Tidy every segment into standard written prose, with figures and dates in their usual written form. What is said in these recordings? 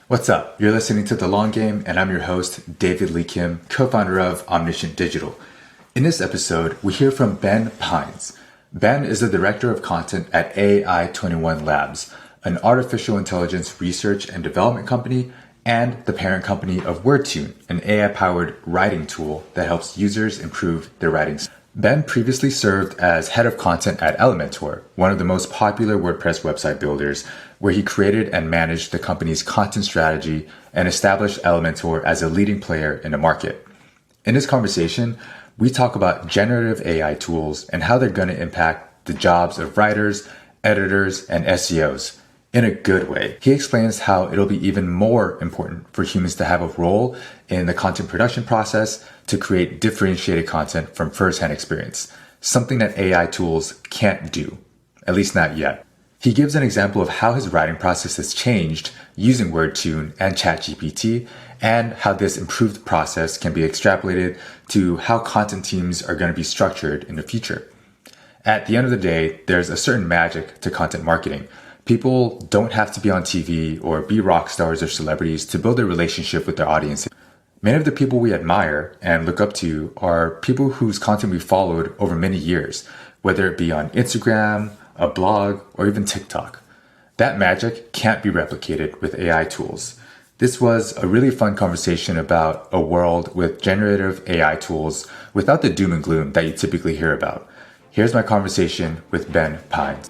What's up? You're listening to The Long Game, and I'm your host, David Lee Kim, co-founder of Omniscient Digital. In this episode, we hear from Ben Pines. Ben is the director of content at AI21 Labs, an artificial intelligence research and development company, and the parent company of Wordtune, an AI-powered writing tool that helps users improve their writing. Ben previously served as head of content at Elementor, one of the most popular WordPress website builders, where he created and managed the company's content strategy and established Elementor as a leading player in the market. In this conversation, we talk about generative AI tools and how they're going to impact the jobs of writers, editors, and SEOs in a good way. He explains how it'll be even more important for humans to have a role in the content production process to create differentiated content from first-hand experience, something that AI tools can't do, at least not yet. He gives an example of how his writing process has changed using Wordtune and ChatGPT, and how this improved process can be extrapolated to how content teams are going to be structured in the future. At the end of the day, there's a certain magic to content marketing. People don't have to be on TV or be rock stars or celebrities to build a relationship with their audience. Many of the people we admire and look up to are people whose content we followed over many years, whether it be on Instagram, a blog, or even TikTok. That magic can't be replicated with AI tools. This was a really fun conversation about a world with generative AI tools without the doom and gloom that you typically hear about. Here's my conversation with Ben Pines.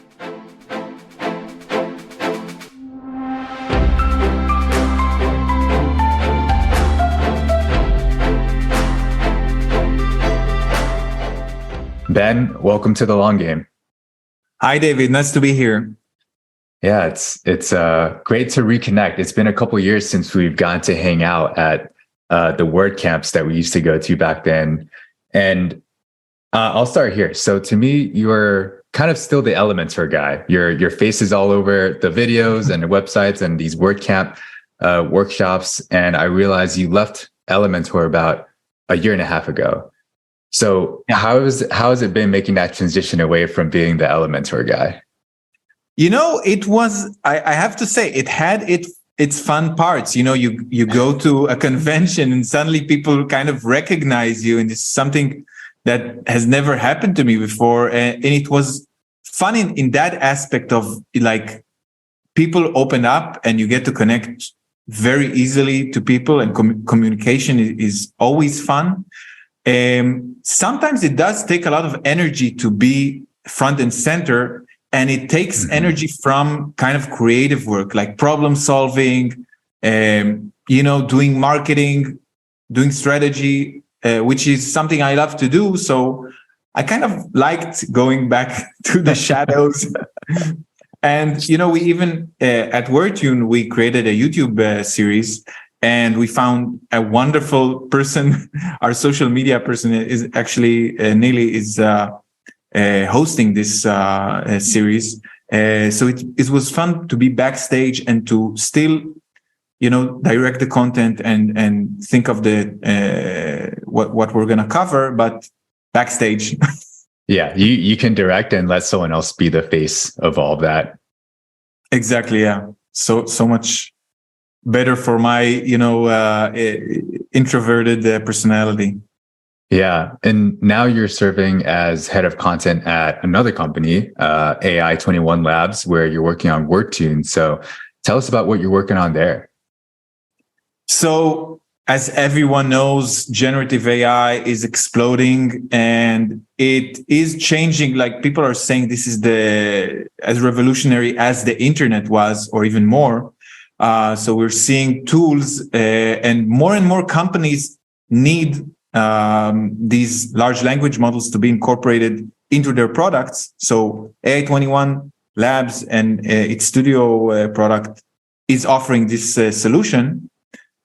Ben, welcome to The Long Game. Hi, David. Nice to be here. Yeah, it's great to reconnect. It's been a couple of years since we've gotten to hang out at the word camps that we used to go to back then. And I'll start here. So to me, you're kind of still the Elementor guy. Your face is all over the videos and the websites and these WordCamp workshops. And I realized you left Elementor about a year and a half ago. So how has it been making that transition away from being the Elementor guy? It was, I have to say, it had its fun parts. You go to a convention and suddenly people kind of recognize you, and it's something that has never happened to me before. And it was fun in that aspect of, like, people open up and you get to connect very easily to people, and communication is always fun. Sometimes it does take a lot of energy to be front and center, and it takes energy from kind of creative work, like problem solving, doing marketing, doing strategy, which is something I love to do. So I kind of liked going back to the shadows. And, we even at Wordtune, we created a YouTube series. And we found a wonderful person. Our social media person is actually Neely is hosting this series. So it was fun to be backstage and to still, direct the content and think of the what we're going to cover, but backstage. Yeah, you can direct and let someone else be the face of all of that. Exactly. Yeah. So much better for my, introverted personality. Yeah. And now you're serving as head of content at another company, AI21 Labs, where you're working on Wordtune. So tell us about what you're working on there. So as everyone knows, generative AI is exploding, and it is changing. Like, people are saying this is as revolutionary as the internet was, or even more. So we're seeing tools, and more companies need these large language models to be incorporated into their products. So AI21 Labs and its studio product is offering this solution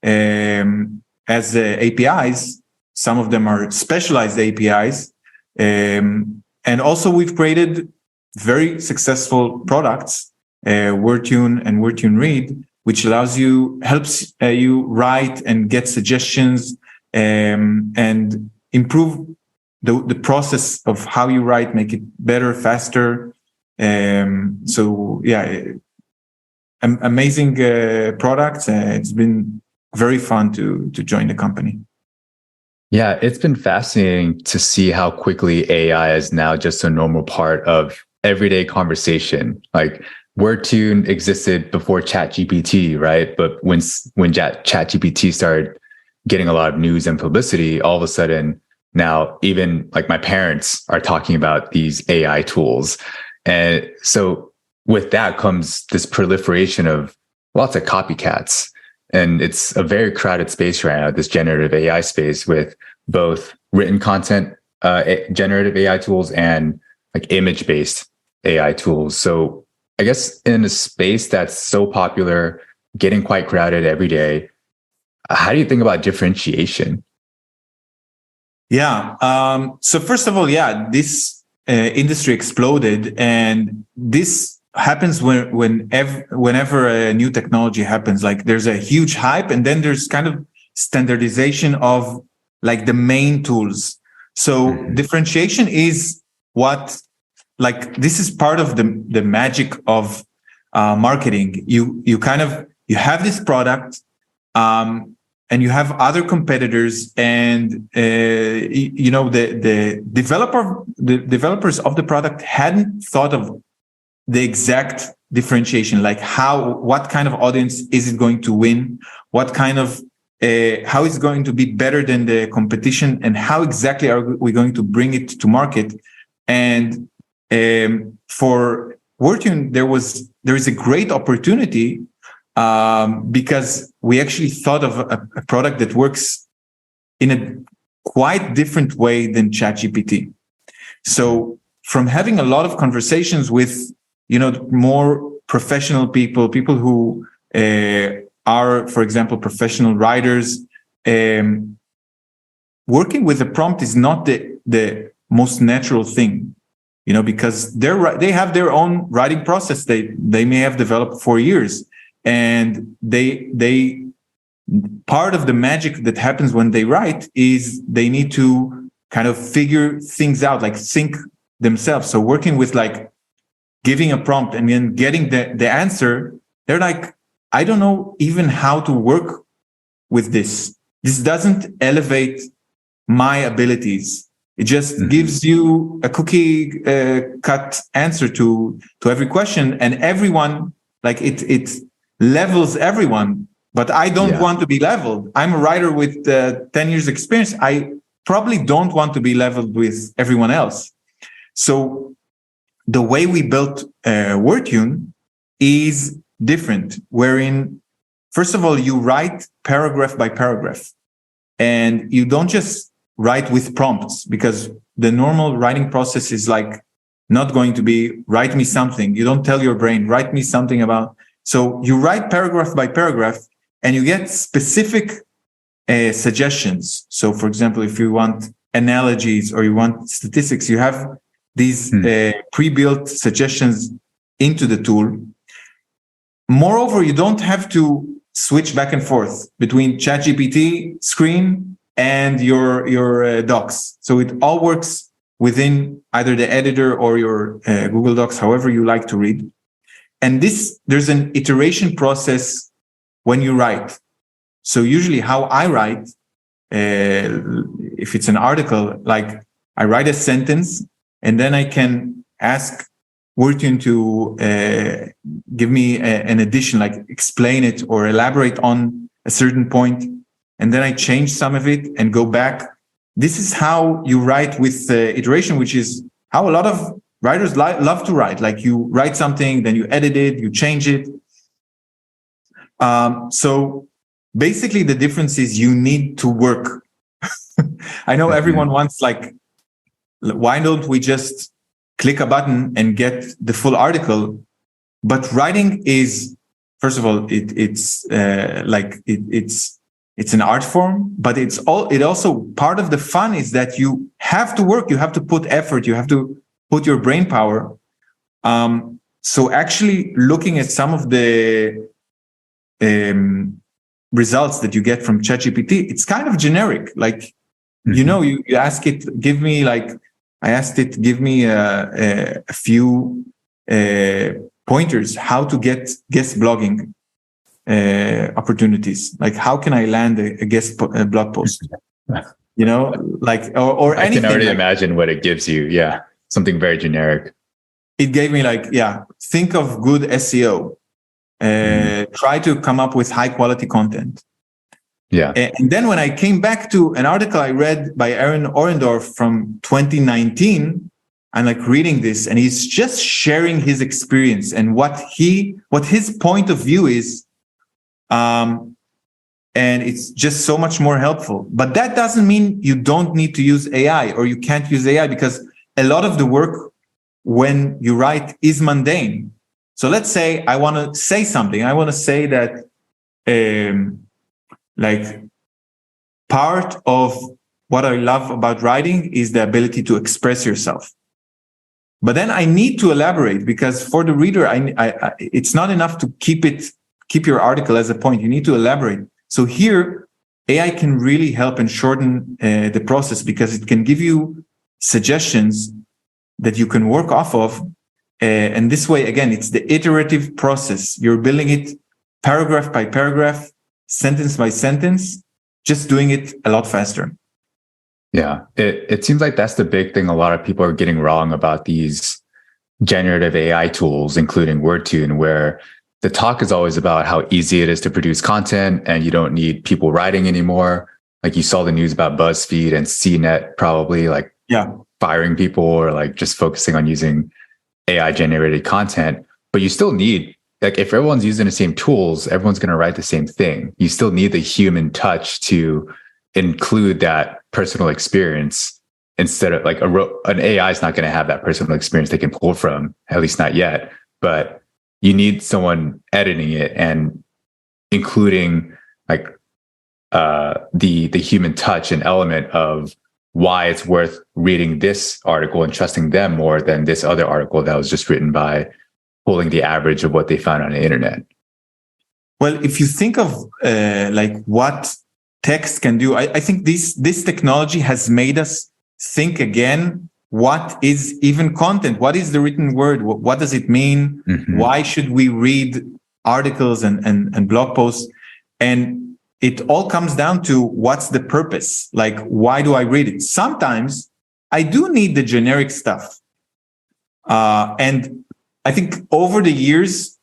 as APIs. Some of them are specialized APIs. And also we've created very successful products, Wordtune and Wordtune Read, which helps you write and get suggestions, and improve the process of how you write, make it better, faster. So yeah, amazing products. It's been very fun to join the company. Yeah, it's been fascinating to see how quickly AI is now just a normal part of everyday conversation. Like Wordtune existed before ChatGPT, right? But when ChatGPT started getting a lot of news and publicity, all of a sudden now even like my parents are talking about these AI tools. And so with that comes this proliferation of lots of copycats. And it's a very crowded space right now, this generative AI space with both written content, generative AI tools and like image-based AI tools. So I guess in a space that's so popular, getting quite crowded every day, how do you think about differentiation? Yeah. So first of all, this industry exploded, and this happens whenever a new technology happens. Like there's a huge hype, and then there's kind of standardization of like the main tools. So differentiation is what, like, this is part of the magic of marketing. You have this product, and you have other competitors, and the developers of the product hadn't thought of the exact differentiation, like what kind of audience is it going to win, what kind of how is it going to be better than the competition, and how exactly are we going to bring it to market. And for Wordtune, there is a great opportunity because we actually thought of a product that works in a quite different way than ChatGPT. So from having a lot of conversations with, more professional people who are, for example, professional writers, working with a prompt is not the most natural thing, because they have their own writing process. They may have developed for years. And they part of the magic that happens when they write is they need to kind of figure things out, like think themselves. So working with like giving a prompt and then getting the answer, they're like, I don't know even how to work with this. This doesn't elevate my abilities. It just gives you a cookie cut answer to every question, and everyone, like it levels everyone, but I don't want to be leveled. I'm a writer with 10 years experience. I probably don't want to be leveled with everyone else. So the way we built Wordtune is different, wherein, first of all, you write paragraph by paragraph, and you don't just write with prompts, because the normal writing process is like not going to be write me something. You don't tell your brain, write me something about. So you write paragraph by paragraph, and you get specific suggestions. So, for example, if you want analogies or you want statistics, you have these pre-built suggestions into the tool. Moreover, you don't have to switch back and forth between ChatGPT screen and your docs. So it all works within either the editor or your Google Docs, however you like to read. And there's an iteration process when you write. So usually how I write, if it's an article, like I write a sentence and then I can ask Wordtune to give me an addition, like explain it or elaborate on a certain point. And then I change some of it and go back. This is how you write with iteration, which is how a lot of writers love to write. Like you write something, then you edit it, you change it. So basically the difference is you need to work. I know everyone wants like, why don't we just click a button and get the full article? But writing is, first of all, it's an art form, but it also part of the fun is that you have to work, you have to put effort, you have to put your brain power. So actually looking at some of the results that you get from ChatGPT, it's kind of generic. Like, you ask it, give me like, I asked it, give me a few pointers how to get guest blogging opportunities. Like, how can I land a guest blog post? Like, or I anything. can already like, imagine what it gives you. Yeah. Something very generic. it gave me like, think of good SEO. Try to come up with high quality content. Yeah. And then when I came back to an article I read by Aaron Orendorff from 2019, I'm like reading this, and he's just sharing his experience and what his point of view is. And it's just so much more helpful. But that doesn't mean you don't need to use AI or you can't use AI, because a lot of the work when you write is mundane. So let's say I want to say something. I want to say that like part of what I love about writing is the ability to express yourself. But then I need to elaborate, because for the reader, it's not enough to keep your article as a point. You need to elaborate. So here, AI can really help and shorten the process, because it can give you suggestions that you can work off of. And this way, again, it's the iterative process. You're building it paragraph by paragraph, sentence by sentence, just doing it a lot faster. Yeah. It seems like that's the big thing a lot of people are getting wrong about these generative AI tools, including Wordtune, where the talk is always about how easy it is to produce content and you don't need people writing anymore. Like you saw the news about BuzzFeed and CNET probably like firing people or like just focusing on using AI generated content. But you still need, like if everyone's using the same tools, everyone's going to write the same thing. You still need the human touch to include that personal experience, instead of like an AI is not going to have that personal experience they can pull from, at least not yet. But you need someone editing it and including like the human touch and element of why it's worth reading this article and trusting them more than this other article that was just written by pulling the average of what they found on the internet. Well, if you think of like what text can do, I think this technology has made us think again. What is even content? What is the written word? What does it mean? Mm-hmm. Why should we read articles and blog posts? And it all comes down to what's the purpose? Like, why do I read it? Sometimes I do need the generic stuff. And I think over the years,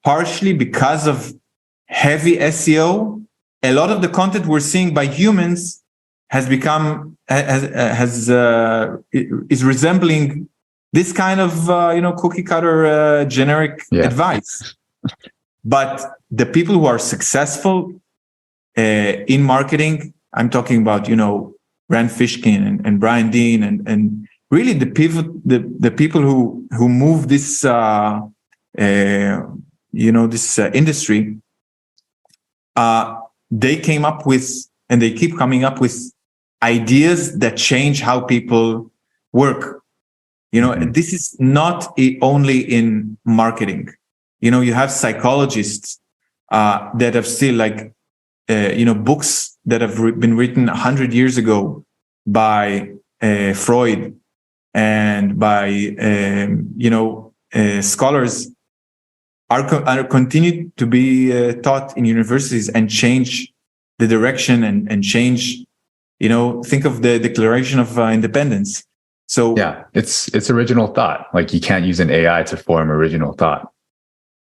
partially because of heavy SEO, a lot of the content we're seeing by humans is resembling this kind of cookie cutter generic advice. But the people who are successful in marketing, I'm talking about Rand Fishkin and Brian Dean and really the people who move this this industry. They came up with, and they keep coming up with, ideas that change how people work. This is not only in marketing. You have psychologists that have still like, books that have been written 100 years ago by Freud and by, scholars are continued to be taught in universities and change the direction and change, think of the Declaration of Independence. So yeah, it's original thought. Like you can't use an AI to form original thought.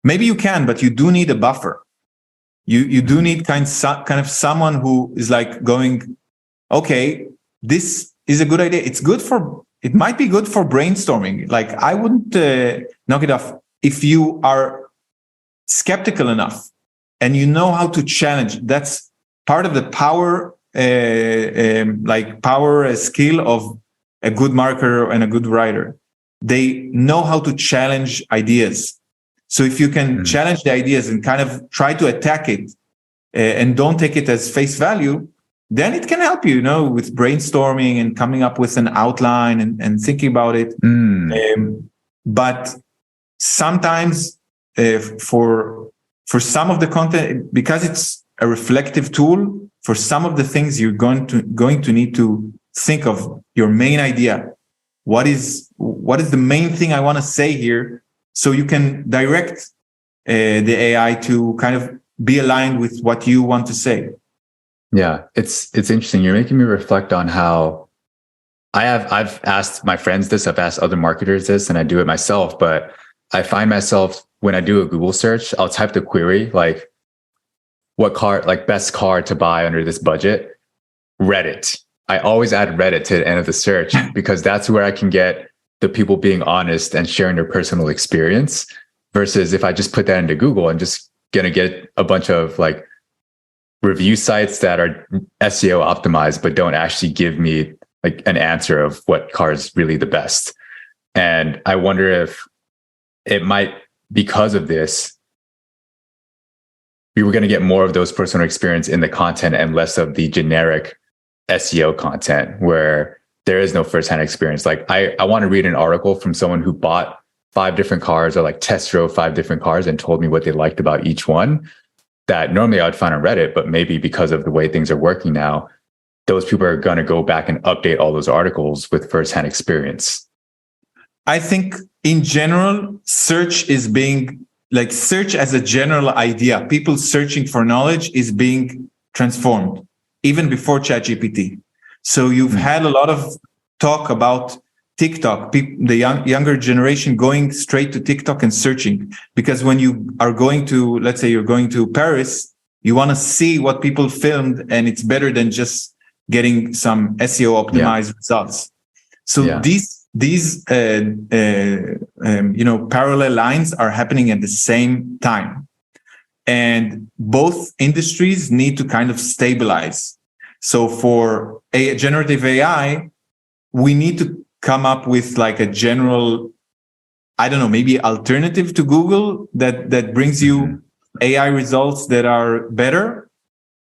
Maybe you can, but you do need a buffer. You do need kind of someone who is like going, okay, this is a good idea. It might be good for brainstorming. Like I wouldn't knock it off if you are skeptical enough and you know how to challenge. That's part of the power skill of a good marketer and a good writer. They know how to challenge ideas. So if you can challenge the ideas and kind of try to attack it and don't take it as face value, then it can help you, with brainstorming and coming up with an outline and thinking about it. But sometimes for some of the content, because it's a reflective tool, for some of the things you're going to need to think of your main idea. What is the main thing I want to say here, So you can direct the AI to kind of be aligned with what you want to say. Yeah, it's interesting. You're making me reflect on how I've asked my friends this, I've asked other marketers this, and I do it myself, but I find myself when I do a Google search, I'll type the query like what car, like best car to buy under this budget, Reddit. I always add Reddit to the end of the search because that's where I can get the people being honest and sharing their personal experience versus if I just put that into Google, I'm just going to get a bunch of like review sites that are SEO optimized, but don't actually give me like an answer of what car is really the best. And I wonder if it might, because of this, we were going to get more of those personal experience in the content and less of the generic SEO content where there is no firsthand experience. Like I want to read an article from someone who bought 5 different cars or like test drove 5 different cars and told me what they liked about each one that normally I would find on Reddit, but maybe because of the way things are working now, those people are going to go back and update all those articles with firsthand experience. I think in general, search is being like search as a general idea. People searching for knowledge is being transformed even before ChatGPT. So you've had a lot of talk about TikTok, the younger generation going straight to TikTok and searching, because when you are going to, let's say you're going to Paris, you want to see what people filmed, and it's better than just getting some SEO optimized results. So these parallel lines are happening at the same time, and both industries need to kind of stabilize. So for generative AI, we need to come up with like a general, I don't know, maybe alternative to Google that brings you AI results that are better.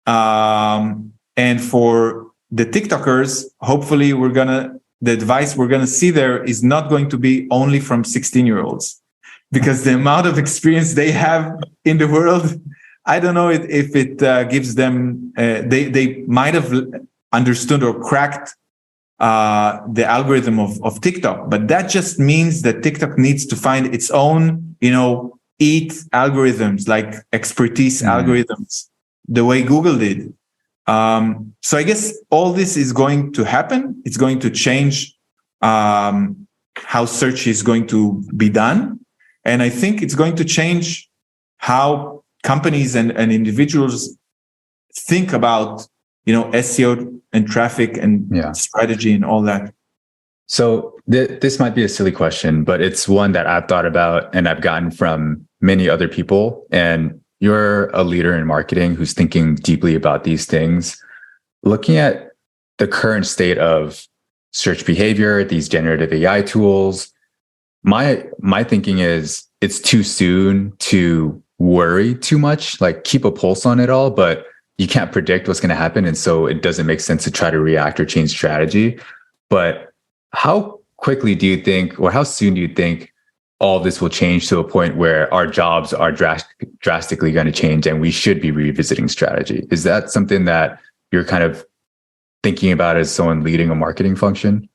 And for the TikTokers, hopefully the advice we're going to see there is not going to be only from 16-year-olds, because the amount of experience they have in the world, I don't know if it gives them, they might have understood or cracked the algorithm of TikTok, but that just means that TikTok needs to find its own, EAT algorithms, like expertise algorithms, the way Google did. So I guess all this is going to happen. It's going to change how search is going to be done. And I think it's going to change how companies and individuals think about, SEO and traffic and strategy and all that. So this might be a silly question, but it's one that I've thought about and I've gotten from many other people. And you're a leader in marketing who's thinking deeply about these things. Looking at the current state of search behavior, these generative AI tools, my thinking is it's too soon to worry too much, like keep a pulse on it all, but you can't predict what's going to happen. And so it doesn't make sense to try to react or change strategy. But how quickly do you think, or how soon do you think all this will change to a point where our jobs are drastically going to change and we should be revisiting strategy? Is that something that you're kind of thinking about as someone leading a marketing function?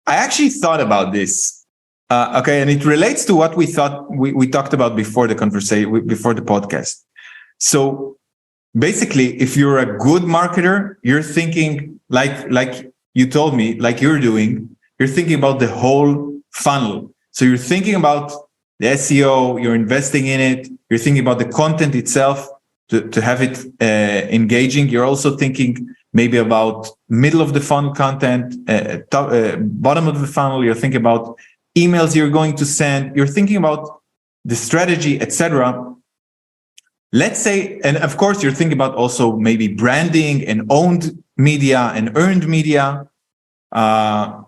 I actually thought about this. And it relates to what we thought we talked about before the conversation, before the podcast. So basically, if you're a good marketer, you're thinking like you told me, like you're doing, you're thinking about the whole funnel. So you're thinking about the SEO, you're investing in it, you're thinking about the content itself to have it engaging. You're also thinking maybe about middle of the funnel content, bottom of the funnel. You're thinking about emails you're going to send. You're thinking about the strategy, etc. Let's say, and of course, you're thinking about also maybe branding and owned media and earned media, and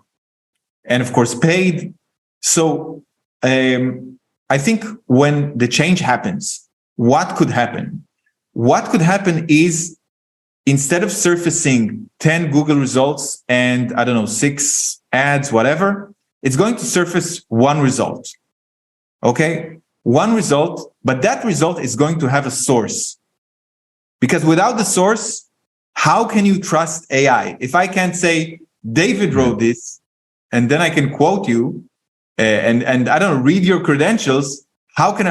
of course, paid. So I think when the change happens, what could happen? What could happen is instead of surfacing 10 Google results and 6 ads, whatever, it's going to surface one result. Okay? One result, but that result is going to have a source. Because without the source, how can you trust AI? If I can't say, David wrote this, and then I can quote you, and I don't read your credentials, how can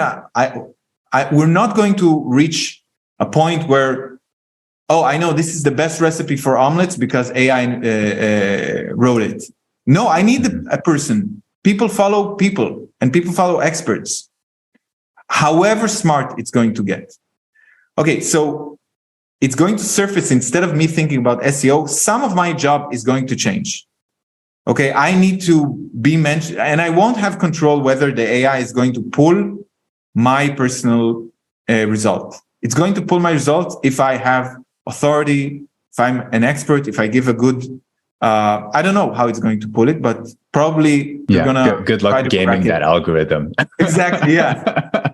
we're not going to reach a point where, oh, I know this is the best recipe for omelets because AI wrote it. No, I need a person. People follow people, and people follow experts, however smart it's going to get. Okay, so it's going to surface, instead of me thinking about SEO, some of my job is going to change. Okay, I need to be mentioned, and I won't have control whether the AI is going to pull my personal result. It's going to pull my results if I have authority, if I'm an expert, if I give a good, I don't know how it's going to pull it, but probably you're gonna good luck gaming that algorithm. Exactly, yeah.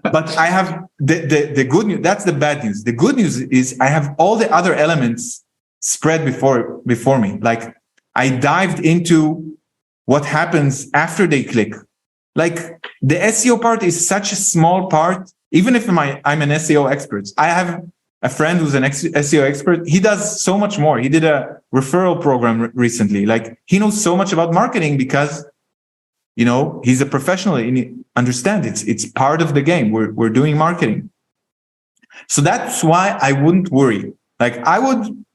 But I have the good news. That's the bad news. The good news is I have all the other elements spread before me. Like, I dived into what happens after they click. Like, the SEO part is such a small part. Even if I'm an SEO expert, I have a friend who's an SEO expert. He does so much more. He did a referral program recently. Like, he knows so much about marketing because, you know, he's a professional and he understands it's part of the game. We're doing marketing. So that's why I wouldn't worry. Like, I would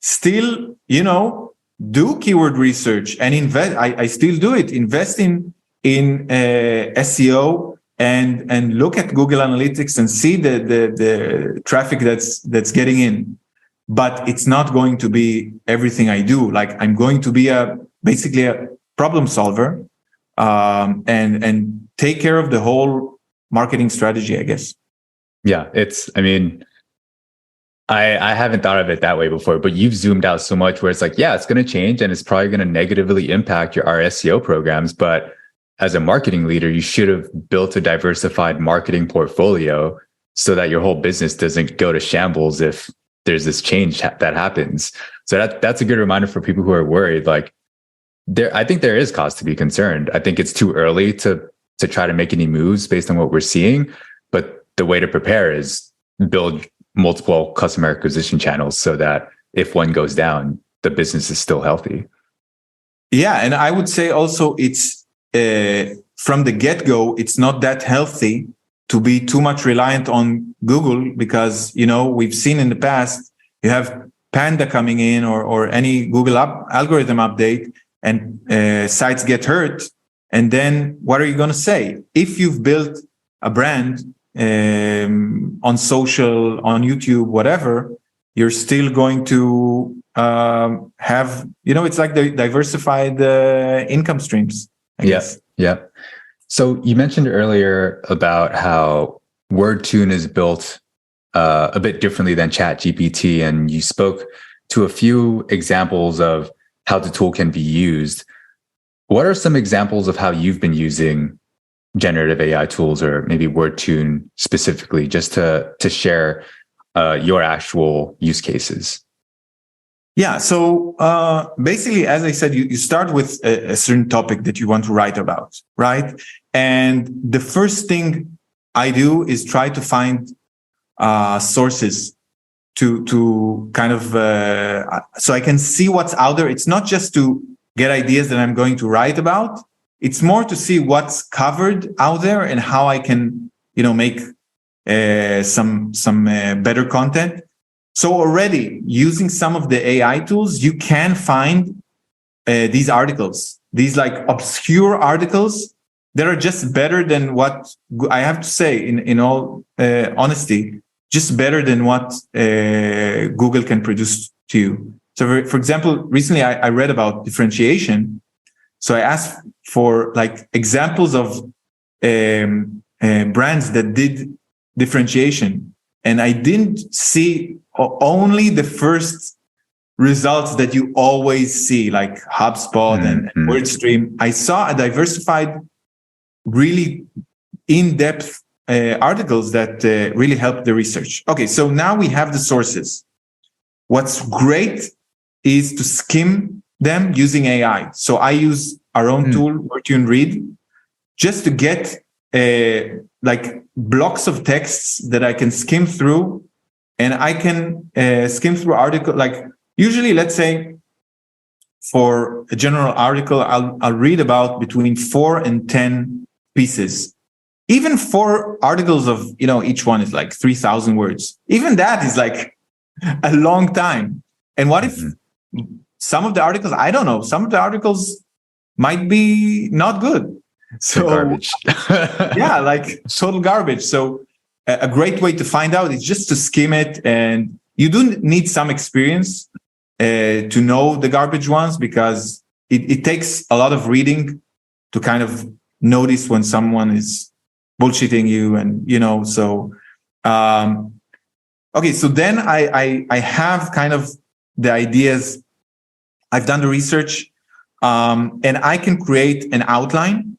still, you know, do keyword research and invest. I still do it. Invest in SEO and look at Google Analytics and see the traffic that's getting in. But it's not going to be everything I do. Like, I'm going to be basically a problem solver, and take care of the whole marketing strategy, I guess. Yeah, I haven't thought of it that way before, but you've zoomed out so much where it's like, yeah, it's going to change and it's probably going to negatively impact your SEO programs. But as a marketing leader, you should have built a diversified marketing portfolio so that your whole business doesn't go to shambles if there's this change that happens. So that's a good reminder for people who are worried. Like, I think there is cause to be concerned. I think it's too early to try to make any moves based on what we're seeing. But the way to prepare is build multiple customer acquisition channels so that if one goes down, the business is still healthy. Yeah, and I would say also it's from the get-go, it's not that healthy to be too much reliant on Google because, you know, we've seen in the past, you have Panda coming in or any Google algorithm update, and sites get hurt. And then what are you going to say? If you've built a brand on social, on YouTube, whatever, you're still going to have, you know, it's like the diversified income streams, I guess. Yeah. So you mentioned earlier about how Wordtune is built a bit differently than ChatGPT, and you spoke to a few examples of how the tool can be used. What are some examples of how you've been using generative AI tools, or maybe Wordtune specifically, just to share your actual use cases? Yeah. So basically, as I said, you start with a certain topic that you want to write about, right? And the first thing I do is try to find sources to kind of so I can see what's out there. It's not just to get ideas that I'm going to write about. It's more to see what's covered out there and how I can, you know, make some better content. So already using some of the AI tools, you can find these articles, these like obscure articles that are just better than what I have to say in all honesty, just better than what Google can produce to you. So for example, recently I read about differentiation. So I asked for like examples of brands that did differentiation. And I didn't see only the first results that you always see, like HubSpot and WordStream. I saw a diversified, really in-depth articles that really helped the research. Okay, so now we have the sources. What's great is to skim them using AI. So I use our own tool, Wordtune Read, just to get like blocks of texts that I can skim through, and I can skim through article. Like usually, let's say for a general article, I'll read about between 4 and 10 pieces. Even 4 articles of, each one is like 3,000 words. Even that is like a long time. And what if some of the articles, I don't know, some of the articles might be not good. So garbage. Yeah, like total garbage. So a great way to find out is just to skim it. And you do need some experience to know the garbage ones, because it takes a lot of reading to kind of notice when someone is bullshitting you. And, so, okay. So then I have kind of the ideas. I've done the research, and I can create an outline.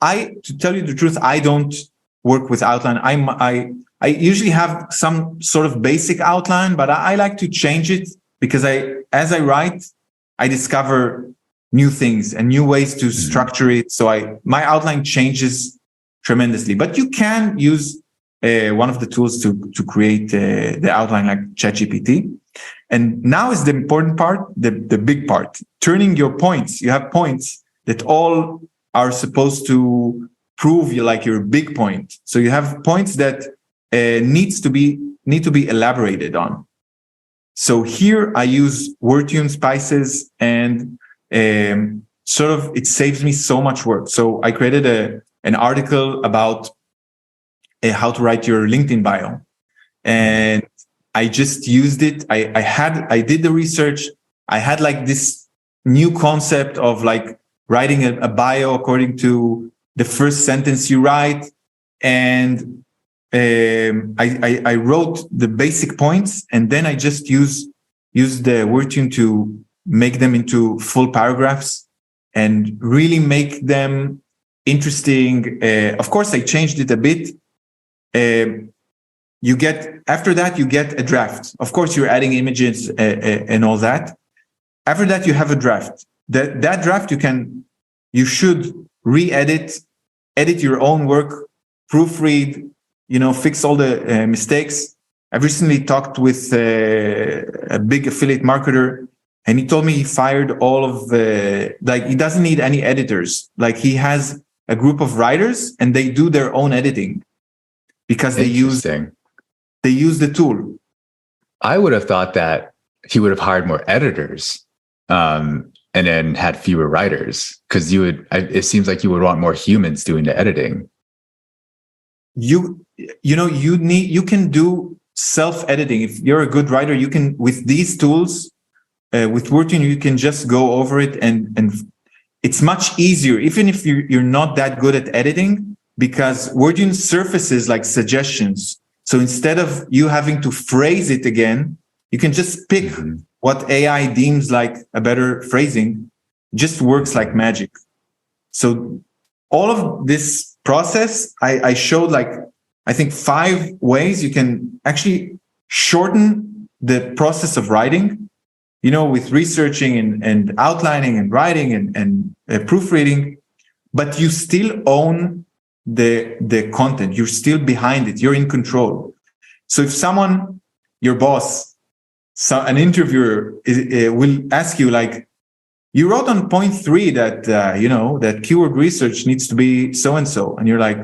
To tell you the truth, I don't work with outline. I usually have some sort of basic outline, but I like to change it, because as I write, I discover new things and new ways to structure it. So my outline changes tremendously. But you can use one of the tools to create the outline, like ChatGPT. And now is the important part, the big part, turning your points. You have points that all are supposed to prove your big point. So you have points that need to be elaborated on. So here I use Wordtune spices, and sort of it saves me so much work. So I created an article about how to write your LinkedIn bio, and I just used it. I did the research. I had like this new concept of like writing a bio according to the first sentence you write. And I wrote the basic points, and then I just used the Wordtune to make them into full paragraphs and really make them interesting. Of course, I changed it a bit. After that, you get a draft. Of course, you're adding images and all that. After that, you have a draft. That draft you should re-edit, edit your own work, proofread, fix all the mistakes. I've recently talked with a big affiliate marketer, and he told me he fired all of he doesn't need any editors. Like, he has a group of writers, and they do their own editing because they use the tool. I would have thought that he would have hired more editors, and then had fewer writers, because it seems like you would want more humans doing the editing. You can do self-editing. If you're a good writer, you can, with these tools, with Wordtune, you can just go over it, and it's much easier, even if you're not that good at editing, because Wordtune surfaces like suggestions. So instead of you having to phrase it again, you can just pick what AI deems like a better phrasing. It just works like magic. So all of this process, I showed I think 5 ways you can actually shorten the process of writing, with researching and outlining and writing and proofreading, but you still own the content. You're still behind it. You're in control. So if your boss, an interviewer will ask you, you wrote on point 3 that, that keyword research needs to be so-and-so. And you're like,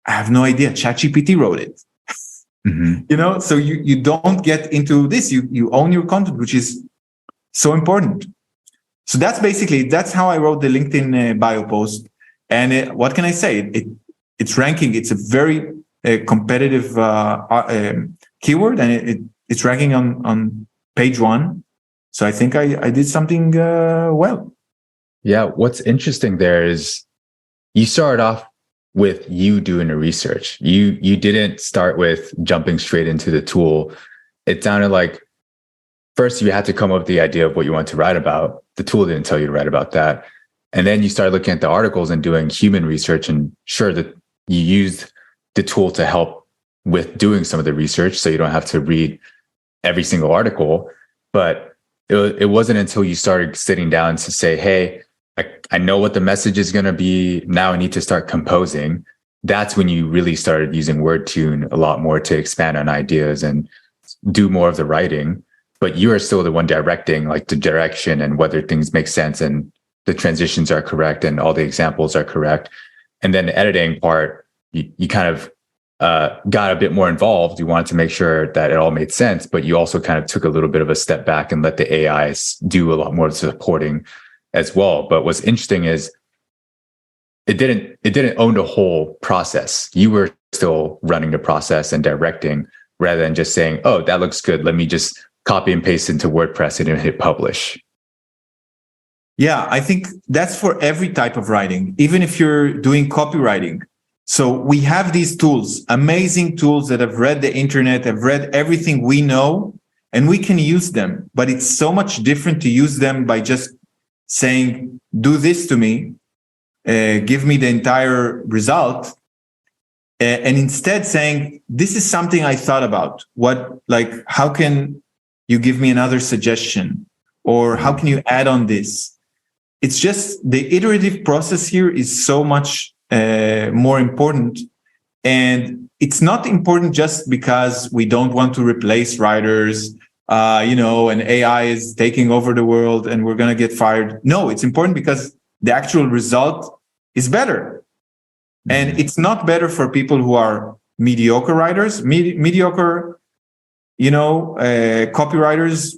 I have no idea. ChatGPT wrote it. So you don't get into this. You own your content, which is so important. So that's how I wrote the LinkedIn bio post. And what can I say? It's ranking. It's a very competitive keyword, and it's ranking on page 1. So I think I did something well. Yeah. What's interesting there is you started off with you doing the research. You didn't start with jumping straight into the tool. It sounded like first you had to come up with the idea of what you want to write about. The tool didn't tell you to write about that. And then you started looking at the articles and doing human research, and sure that you used the tool to help with doing some of the research, so you don't have to read every single article. But it wasn't until you started sitting down to say, hey, I know what the message is going to be. Now I need to start composing. That's when you really started using Wordtune a lot more to expand on ideas and do more of the writing. but you are still the one directing like the direction and whether things make sense and the transitions are correct and all the examples are correct. And then the editing part, you kind of got a bit more involved. You wanted to make sure that it all made sense, but you also kind of took a little bit of a step back and let the AIs do a lot more supporting as well. But what's interesting is it didn't own the whole process. You were still running the process and directing rather than just saying, oh, that looks good. Let me just copy and paste into WordPress and hit publish. Yeah, I think that's for every type of writing, even if you're doing copywriting. So we have these tools, amazing tools that have read the internet, have read everything we know, and we can use them. But it's so much different to use them by just saying, do this to me, give me the entire result. And instead saying, this is something I thought about. How can you give me another suggestion? Or how can you add on this? It's just the iterative process here is so much more important. And it's not important just because we don't want to replace writers, and AI is taking over the world and we're going to get fired. No, it's important because the actual result is better. And it's not better for people who are mediocre writers, mediocre, copywriters.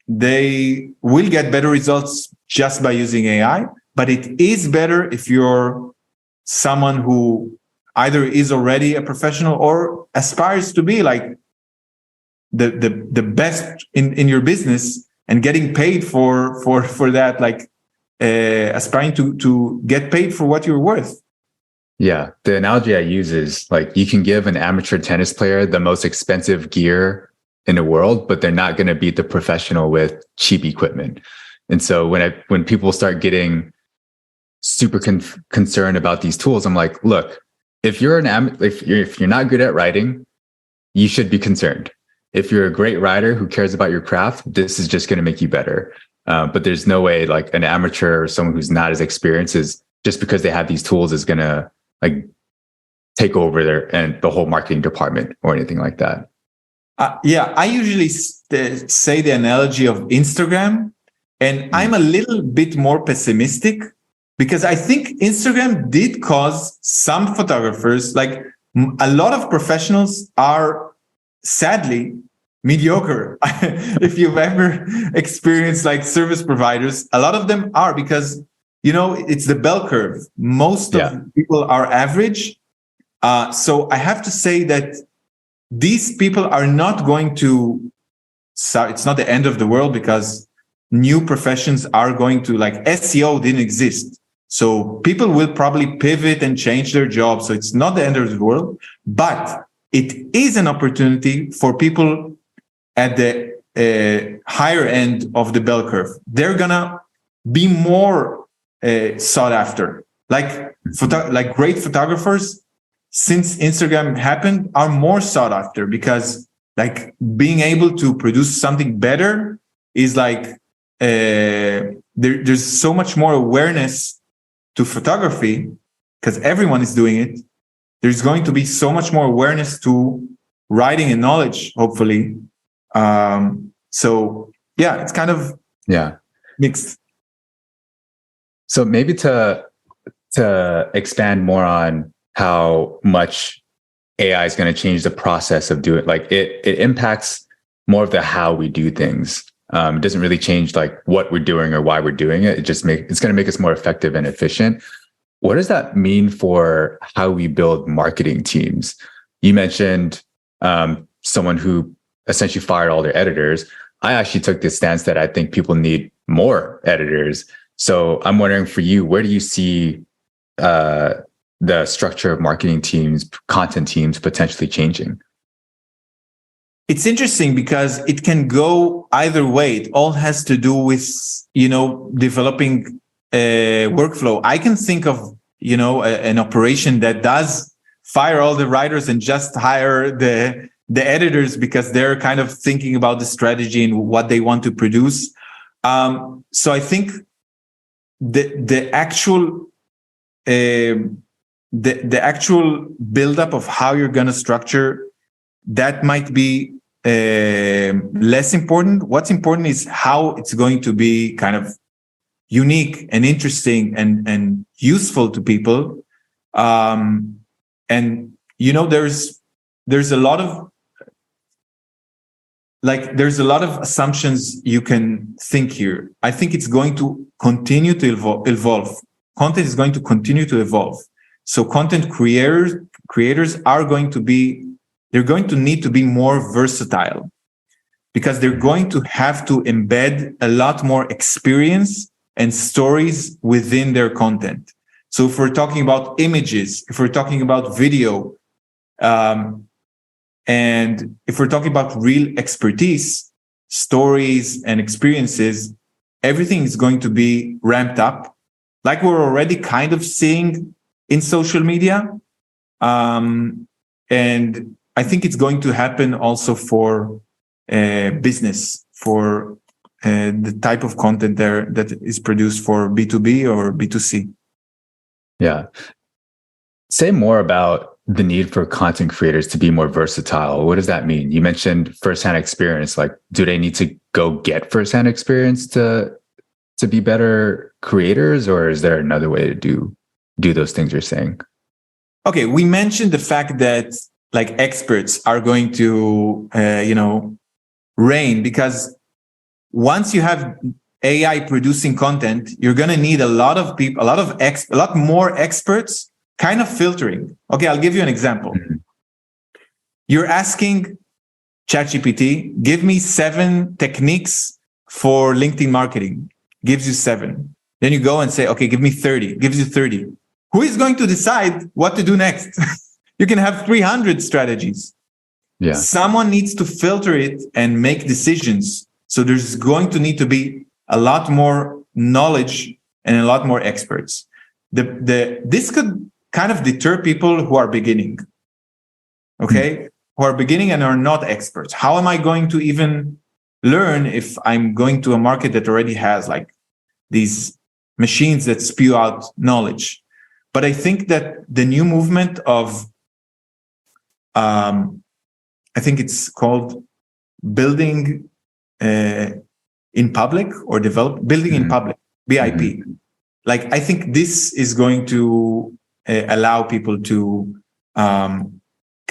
They will get better results just by using AI, but it is better if you're someone who either is already a professional or aspires to be like the best in your business and getting paid for that, like aspiring to get paid for what you're worth. Yeah. The analogy I use is like you can give an amateur tennis player the most expensive gear in the world, but they're not going to beat the professional with cheap equipment. And so when people start getting super concerned about these tools, I'm like, look, if you're not good at writing, you should be concerned. If you're a great writer who cares about your craft, this is just going to make you better. But there's no way like an amateur or someone who's not as experienced is just because they have these tools is going to like take over the whole marketing department or anything like that. I usually say the analogy of Instagram, and I'm a little bit more pessimistic because I think Instagram did cause some photographers, like a lot of professionals are sadly mediocre. If you've ever experienced like service providers, a lot of them are because, it's the bell curve. Most of people are average. So I have to say that these people are not going to, so it's not the end of the world because new professions are going to, like SEO didn't exist. So people will probably pivot and change their job. So it's not the end of the world, but it is an opportunity for people at the higher end of the bell curve. They're going to be more sought after. Like great photographers, since Instagram happened, are more sought after because like being able to produce something better is like there's so much more awareness to photography because everyone is doing it. There's going to be so much more awareness to writing and knowledge, hopefully. So yeah, it's kind of mixed. So maybe to expand more on how much AI is going to change the process of doing, like it impacts more of the how we do things. It doesn't really change like what we're doing or why we're doing it. It's going to make us more effective and efficient. What does that mean for how we build marketing teams? You mentioned someone who essentially fired all their editors. I actually took the stance that I think people need more editors. So I'm wondering for you, where do you see the structure of marketing teams, content teams potentially changing? It's interesting because it can go either way. It all has to do with, developing a workflow. I can think of, an operation that does fire all the writers and just hire the editors because they're kind of thinking about the strategy and what they want to produce. So I think the actual buildup of how you're going to structure that might be less important. What's important is how it's going to be kind of unique and interesting and useful to people. And there's a lot of assumptions you can think here. I think it's going to continue to evolve. Content is going to continue to evolve. So content creators are going to need to be more versatile, because they're going to have to embed a lot more experience and stories within their content. So if we're talking about images, if we're talking about video, and if we're talking about real expertise, stories and experiences, everything is going to be ramped up, like we're already kind of seeing in social media. And I think it's going to happen also for business, for the type of content there that is produced for B2B or B2C. Yeah. Say more about the need for content creators to be more versatile. What does that mean? You mentioned firsthand experience. Like, do they need to go get firsthand experience to be better creators, or is there another way to do those things you're saying? Okay, we mentioned the fact that like experts are going to reign, because once you have AI producing content, you're going to need a lot of people, a lot more experts kind of filtering. Okay, I'll give you an example. Mm-hmm. You're asking ChatGPT, give me 7 techniques for LinkedIn marketing. Gives you 7. Then you go and say, okay, give me 30. Gives you 30. Who is going to decide what to do next? You can have 300 strategies. Yeah. Someone needs to filter it and make decisions. So there's going to need to be a lot more knowledge and a lot more experts. This could kind of deter people who are beginning. Okay? Who are beginning and are not experts. How am I going to even learn if I'm going to a market that already has like these machines that spew out knowledge? But I think that the new movement of, I think it's called building in public, or building in public, BIP. Mm-hmm. Like, I think this is going to allow people to kind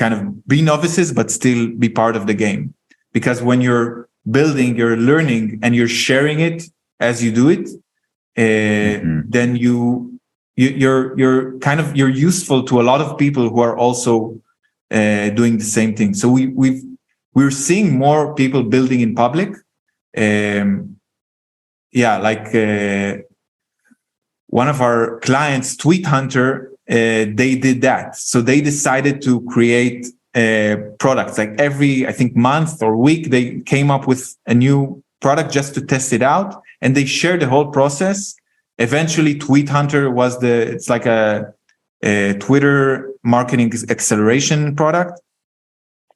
of be novices, but still be part of the game. Because when you're building, you're learning, and you're sharing it as you do it, then you're useful to a lot of people who are also doing the same thing. So we're seeing more people building in public. One of our clients, Tweet Hunter, they did that. So they decided to create products. Like every, I think, month or week, they came up with a new product just to test it out, and they shared the whole process. Eventually, Tweet Hunter it's like a Twitter marketing acceleration product.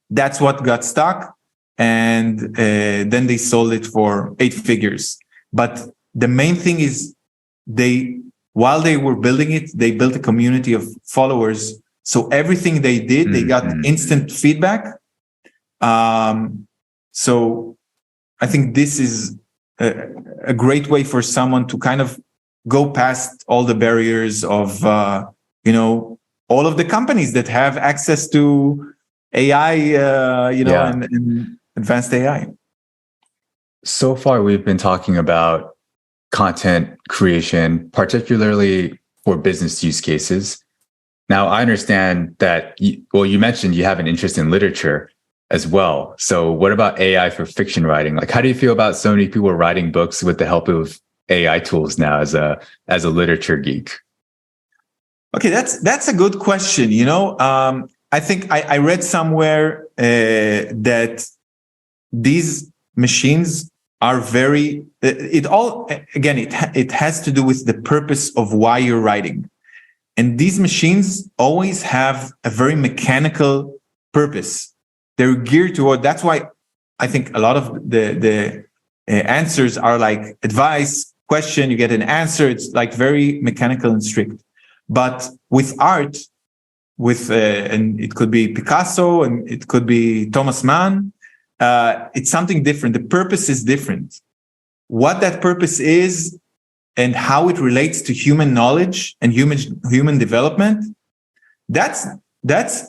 That's what got stuck. And then they sold it for 8 figures. But the main thing is while they were building it, they built a community of followers. So everything they did, they got instant feedback. So I think this is a great way for someone to kind of go past all the barriers of, all of the companies that have access to AI, and advanced AI. So far, we've been talking about content creation, particularly for business use cases. Now, I understand that, you mentioned you have an interest in literature as well. So what about AI for fiction writing? Like, how do you feel about so many people writing books with the help of AI tools now as a literature geek? Okay, that's a good question. I think I read somewhere that these machines are very, it has to do with the purpose of why you're writing. And these machines always have a very mechanical purpose. They're geared toward, that's why I think a lot of the answers are like advice, question, you get an answer. It's like very mechanical and strict. But with art, and it could be Picasso and it could be Thomas Mann, it's something different. The purpose is different. What that purpose is and how it relates to human knowledge and human development, that's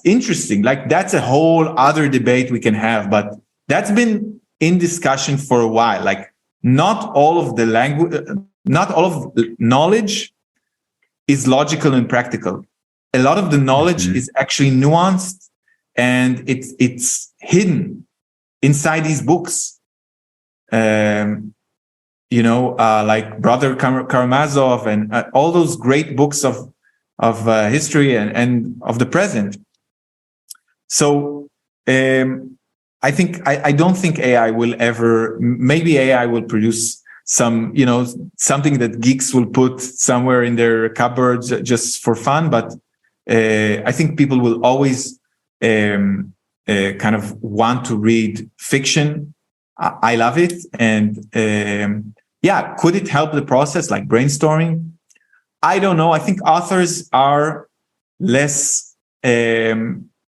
interesting. Like, that's a whole other debate we can have, but that's been in discussion for a while. Like, not all of the language, not all of knowledge is logical and practical. A lot of the knowledge is actually nuanced, and it's hidden inside these books. Like Brother Karamazov and all those great books of history and of the present. So I think I don't think AI will ever. Maybe AI will produce some, something that geeks will put somewhere in their cupboards just for fun. But I think people will always kind of want to read fiction. I love it. And could it help the process, like brainstorming? I don't know. I think authors are less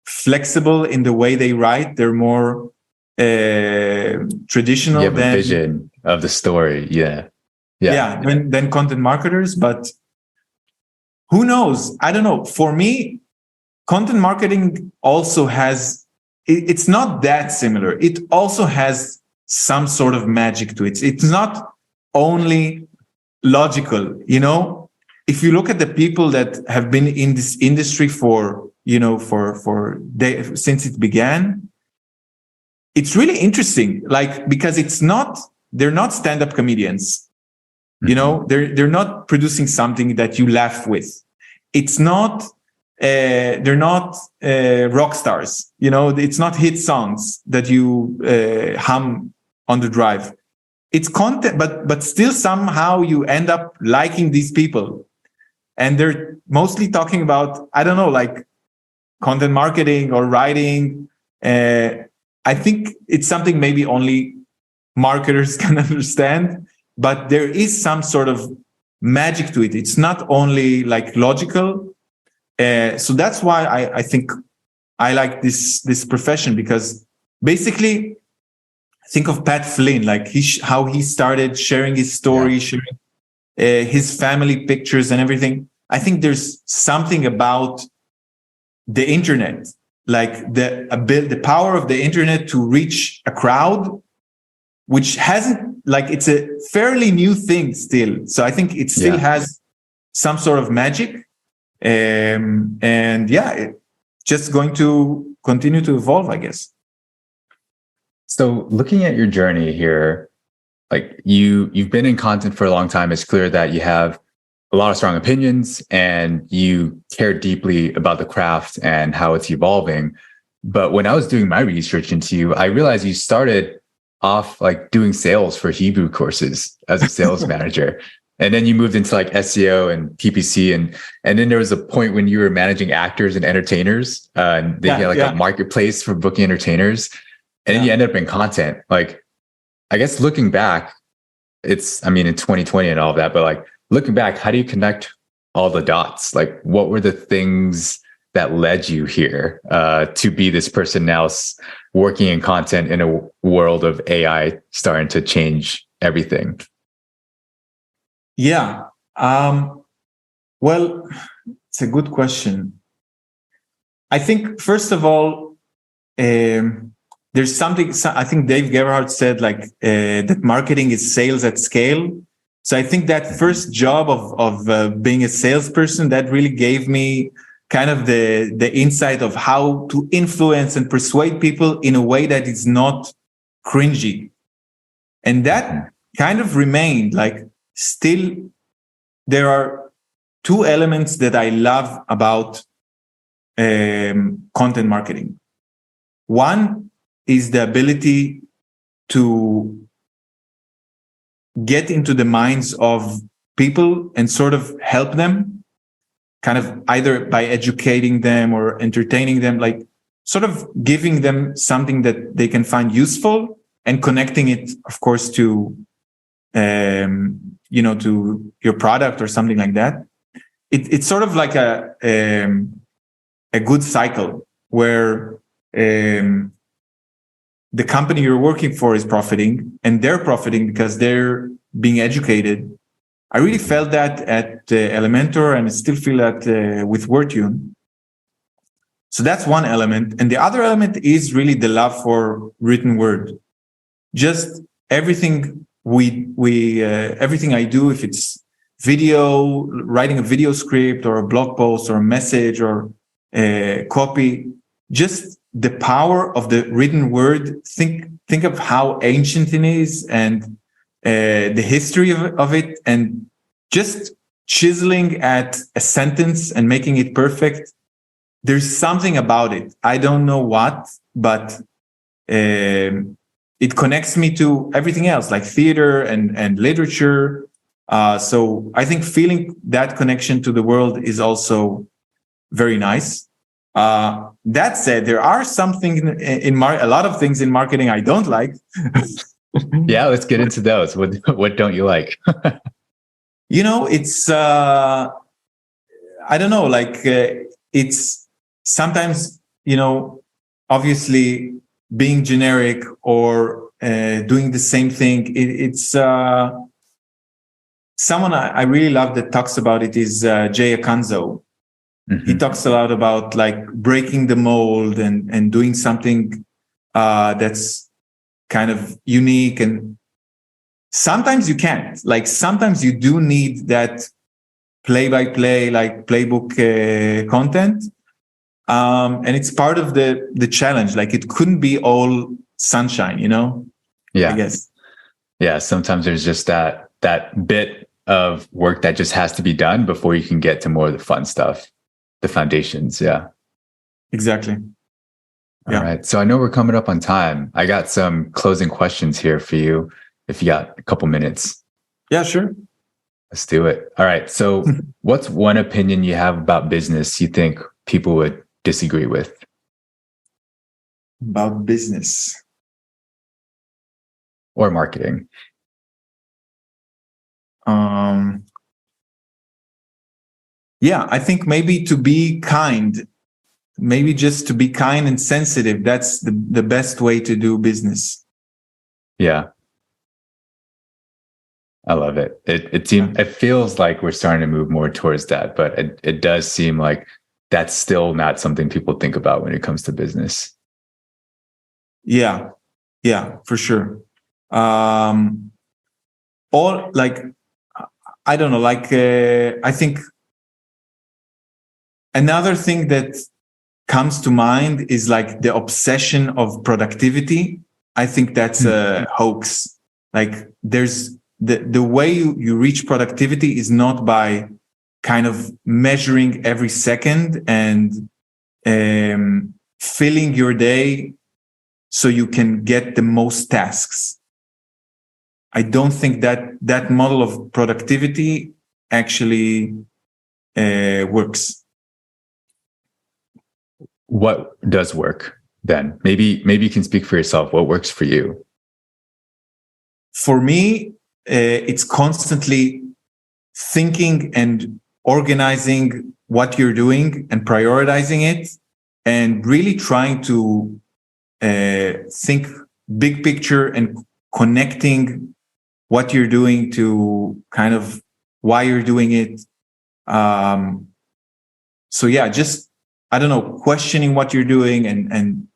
flexible in the way they write. They're more traditional. You have a vision of the story. Than content marketers. But who knows? I don't know. For me, content marketing also has, it's not that similar. It also has some sort of magic to it. It's not only logical, If you look at the people that have been in this industry since it began, it's really interesting. Like, because they're not stand-up comedians, they're not producing something that you laugh with. It's not, they're not rock stars, it's not hit songs that you hum on the drive. It's content, but still somehow you end up liking these people. And they're mostly talking about, I don't know, like content marketing or writing. I think it's something maybe only marketers can understand, but there is some sort of magic to it. It's not only like logical. So that's why I think I like this profession, because basically, think of Pat Flynn, like how he started sharing his story, sharing his family pictures and everything. I think there's something about the internet, like the power of the internet to reach a crowd, which hasn't, like, it's a fairly new thing still. So I think it still has some sort of magic. It's just going to continue to evolve, I guess. So looking at your journey here, like you've been in content for a long time. It's clear that you have a lot of strong opinions and you care deeply about the craft and how it's evolving. But when I was doing my research into you, I realized you started off like doing sales for Hebrew courses as a sales manager. And then you moved into like SEO and PPC. And then there was a point when you were managing actors and entertainers. And they had a marketplace for booking entertainers. And then you end up in content. Like, I guess looking back, in 2020 and all of that, but like looking back, how do you connect all the dots? Like, what were the things that led you here to be this person now working in content in a world of AI starting to change everything? Yeah. Well, it's a good question. I think, first of all, there's something, I think Dave Gerhardt said, like, that marketing is sales at scale. So I think that first job of being a salesperson, that really gave me kind of the insight of how to influence and persuade people in a way that is not cringy. And that kind of remained, like, still there are two elements that I love about content marketing. One is the ability to get into the minds of people and sort of help them, kind of either by educating them or entertaining them, like sort of giving them something that they can find useful and connecting it, of course, to, to your product or something like that. It's sort of like a good cycle where the company you're working for is profiting, and they're profiting because they're being educated. I really felt that at Elementor, and I still feel that with Wordtune. So that's one element. And the other element is really the love for written word. Just everything everything I do, if it's video, writing a video script or a blog post or a message or a copy, just the power of the written word. Think of how ancient it is and the history of it, and just chiseling at a sentence and making it perfect. There's something about it. I don't know what, but it connects me to everything else, like theater and literature. So I think feeling that connection to the world is also very nice. That said, there are something a lot of things in marketing I don't like. Yeah, let's get into those. What don't you like? It's I don't know, like it's sometimes, obviously being generic or doing the same thing. It's someone I really love that talks about it is Jay Akanzo. Mm-hmm. He talks a lot about like breaking the mold and doing something that's kind of unique. And sometimes you can't. Like sometimes you do need that play-by-play, like playbook content. And it's part of the challenge. Like it couldn't be all sunshine, Yeah. I guess. Yeah. Sometimes there's just that bit of work that just has to be done before you can get to more of the fun stuff, the foundations. Yeah. Exactly. All right. So I know we're coming up on time. I got some closing questions here for you if you got a couple minutes. Yeah, sure. Let's do it. All right. So what's one opinion you have about business you think people would disagree with? About business or marketing? Yeah, I think maybe to be kind, maybe just to be kind and sensitive. That's the best way to do business. Yeah. I love it. It feels like we're starting to move more towards that, but it does seem like that's still not something people think about when it comes to business. Yeah, for sure. Or like, I don't know, like, I think another thing that comes to mind is like the obsession of productivity. I think that's a hoax. Like there's the way you reach productivity is not by kind of measuring every second and filling your day so you can get the most tasks. I don't think that model of productivity actually works. What does work then? Maybe you can speak for yourself. What works for you? For me, it's constantly thinking and organizing what you're doing and prioritizing it, and really trying to think big picture and connecting what you're doing to kind of why you're doing it. So yeah, just, I don't know, questioning what you're doing and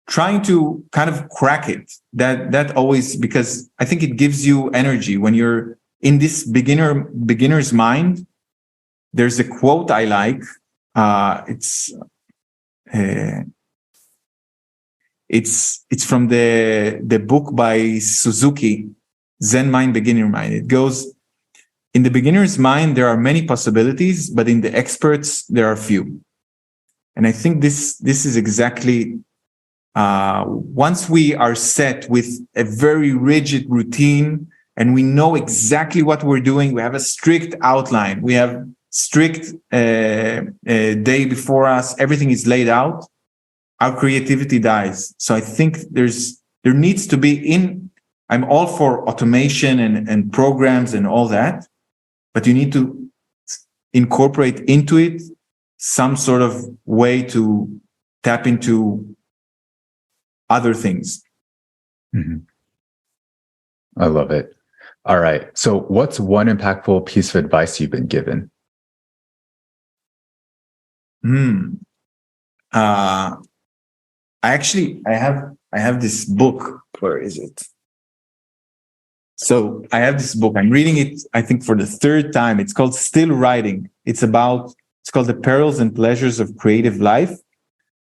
trying to kind of crack it. That always, because I think it gives you energy when you're in this beginner's mind. There's a quote I like. It's from the book by Suzuki, Zen Mind, Beginner Mind. It goes, in the beginner's mind, there are many possibilities, but in the experts, there are few. And I think this is exactly, once we are set with a very rigid routine and we know exactly what we're doing, we have a strict outline, we have strict day before us, everything is laid out, our creativity dies. So I think there needs to be I'm all for automation and programs and all that, but you need to incorporate into it some sort of way to tap into other things. Mhm. I love it. All right. So what's one impactful piece of advice you've been given? I have this book. Where is it? So I have this book. I'm reading it, I think, for the third time. It's called Still Writing. It's called The Perils and Pleasures of Creative Life.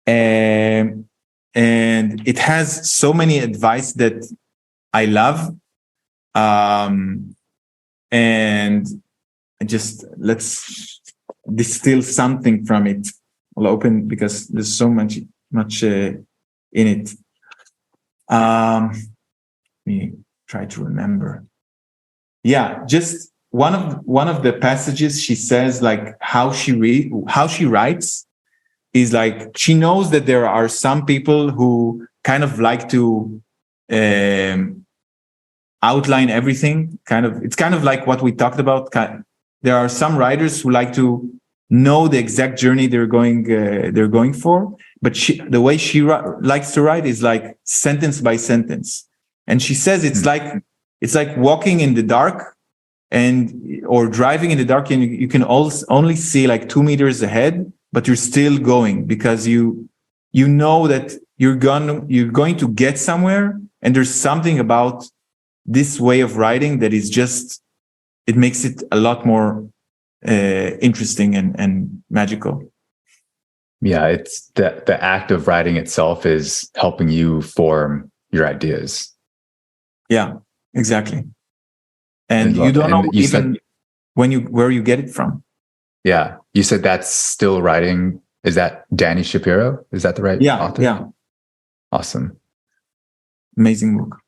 And it has so many advice that I love. And just let's distill something from it. I'll open because there's so much in it. Let me try to remember. Yeah, just one of the passages, she says like how she writes is like she knows that there are some people who kind of like to outline everything. It's kind of like what we talked about. There are some writers who like to know the exact journey they're going for, but the way she likes to write is like sentence by sentence. And she says it's like walking in the dark or driving in the dark, and you can only see like 2 meters ahead, but you're still going because you know that you're going to get somewhere. And there's something about this way of writing that is just, it makes it a lot more interesting and magical. Yeah, it's the act of writing itself is helping you form your ideas. Yeah, exactly. And you don't know even where you get it from. Yeah, you said that's Still Writing. Is that Danny Shapiro? Is that the right author? Yeah. Awesome. Amazing book.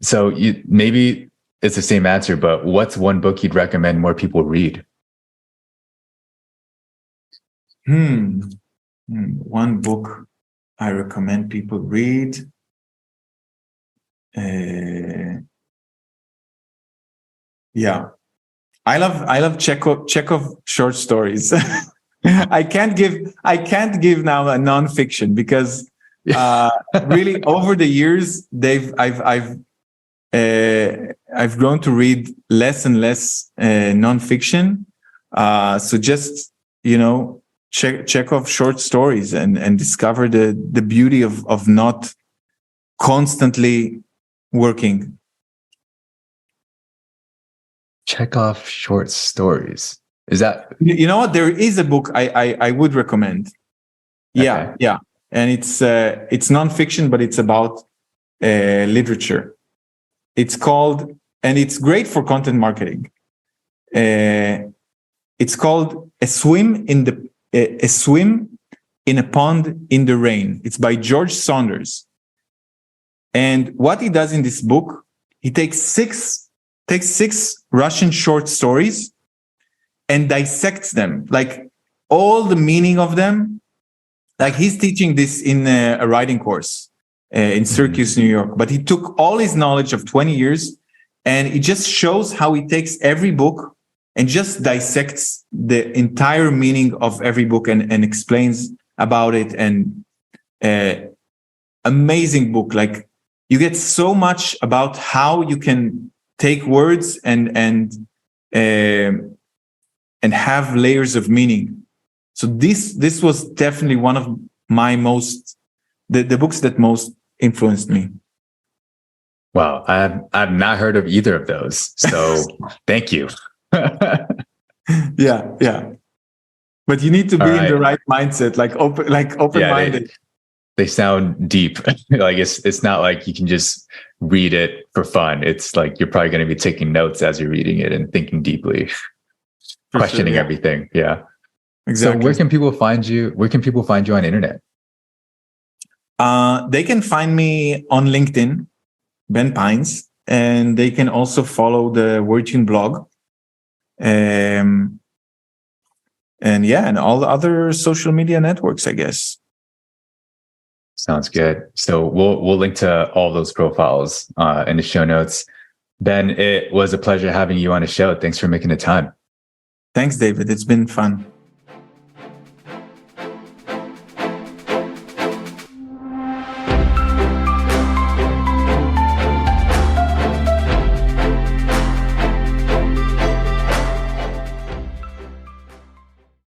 So maybe it's the same answer, but what's one book you'd recommend more people read? One book I recommend people read. Yeah, I love Chekhov short stories. I can't give now a nonfiction because really over the years I've grown to read less and less nonfiction. So just Chekhov short stories and discover the beauty of not constantly working. Chekhov short stories. Is that? You know what? There is a book I would recommend. Yeah, okay. Yeah, and it's nonfiction, but it's about literature. It's called, and it's great for content marketing. It's called A Swim in a Pond in the Rain. It's by George Saunders. And what he does in this book, he takes six Russian short stories and dissects them, like all the meaning of them. Like he's teaching this in a writing course in Syracuse, New York. But he took all his knowledge of 20 years and it just shows how he takes every book and just dissects the entire meaning of every book and explains about it. And amazing book. Like you get so much about how you can take words and have layers of meaning. So this was definitely one of my the books that most influenced me. Wow, I've not heard of either of those. So thank you. Yeah. But you need to be in the right mindset, like open-minded. Yeah, they sound deep. Like it's not like you can just read it for fun. It's like you're probably going to be taking notes as you're reading it and thinking deeply, questioning everything. Yeah. Exactly. So where can people find you? Where can people find you on the internet? They can find me on LinkedIn, Ben Pines, and they can also follow the Wordtune blog. And all the other social media networks, I guess. Sounds good. So we'll link to all those profiles in the show notes. Ben, it was a pleasure having you on the show. Thanks for making the time. Thanks, David. It's been fun.